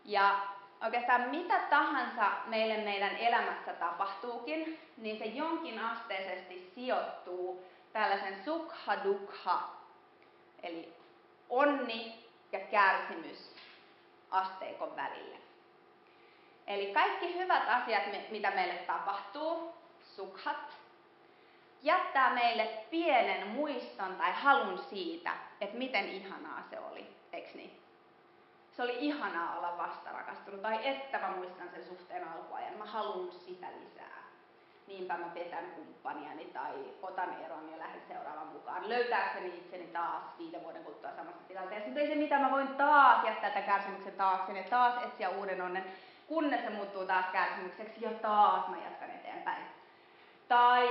Ja oikeastaan mitä tahansa meille meidän elämässä tapahtuukin, niin se jonkinasteisesti sijoittuu tällaisen sukha-dukha, eli onni ja kärsimys asteikon välille. Eli kaikki hyvät asiat, mitä meille tapahtuu, sukhat, jättää meille pienen muiston tai halun siitä, että miten ihanaa se oli, eiks niin? Se oli ihanaa olla vastarakastunut, tai että mä muistan sen suhteen alkuajan, mä haluan sitä lisää. Niinpä mä petän kumppaniani tai otan eron ja lähden seuraavan mukaan. Löytääkseni itseni taas 5 vuoden kuluttua samassa tilanteessa. Mutta ei se mitä, mä voin taas jättää tämän kärsimyksen taakse ja taas etsiä uuden onnen, kunnes se muuttuu taas kärsimykseksi ja taas mä jatkan eteenpäin. Tai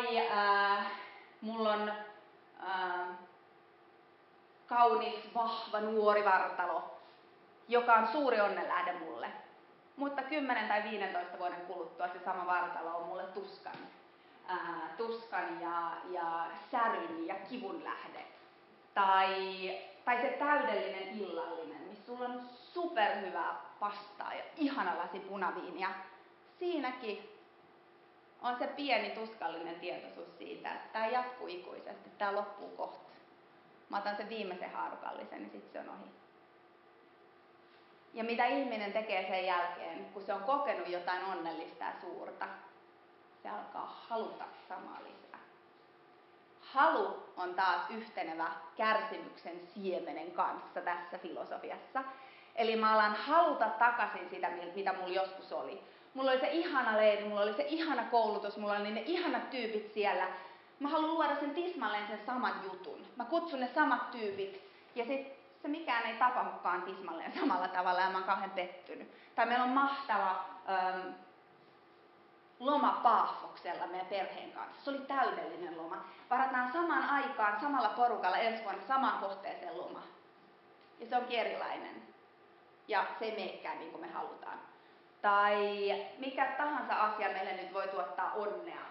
mulla on kaunis, vahva, nuori vartalo, joka on suuri onnenlähde mulle. Mutta 10 tai 15 vuoden kuluttua se sama vartalo on mulle tuskan ja säryn ja kivun lähde. Tai se täydellinen illallinen, missä sulla on superhyvää pastaa ja ihana lasi punaviinia. Siinäkin on se pieni tuskallinen tietoisuus siitä, että tämä jatkuu ikuisesti, tämä loppuu kohta. Mä otan sen viimeisen haarukallisen, niin sitten se on ohi. Ja mitä ihminen tekee sen jälkeen, kun se on kokenut jotain onnellista ja suurta, se alkaa haluta samaa lisää. Halu on taas yhtenevä kärsimyksen siemenen kanssa tässä filosofiassa. Eli mä alan haluta takaisin sitä, mitä mulla joskus oli. Mulla oli se ihana leiri, mulla oli se ihana koulutus, mulla oli ne ihanat tyypit siellä. Mä haluan luoda sen tismalleen sen saman jutun. Mä kutsun ne samat tyypit ja sit se mikään ei tapahdukaan tismalleen samalla tavalla ja mä oon kauhean pettynyt. Tai meillä on mahtava loma Paafoksella meidän perheen kanssa. Se oli täydellinen loma. Varataan samaan aikaan, samalla porukalla ensi vuonna samaan kohteeseen loma. Ja se onkin erilainen. Ja se ei meekään niin kuin me halutaan. Tai mikä tahansa asia meille nyt voi tuottaa onnea.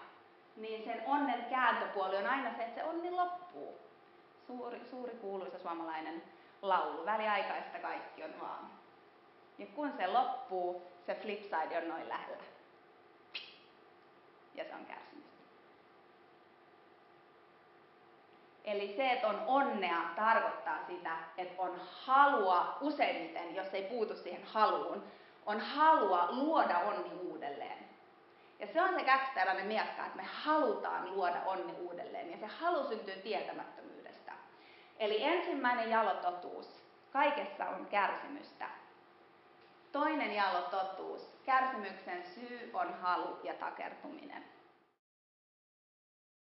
Niin sen onnen kääntöpuoli on aina se, että se onni loppuu. Suuri kuuluisa suomalainen laulu. Väliaikaista kaikki on vaan. Ja kun se loppuu, se flipside on noin lähellä. Ja se on kärsimystä. Eli se, että on onnea, tarkoittaa sitä, että on halua useimmiten, jos ei puutu siihen haluun, on halua luoda onni uudelleen. Ja se on se kaksiteräinen miekka, että me halutaan luoda onni uudelleen. Ja se halu syntyy tietämättömyydestä. Eli ensimmäinen jalo totuus. Kaikessa on kärsimystä. Toinen jalo totuus. Kärsimyksen syy on halu ja takertuminen.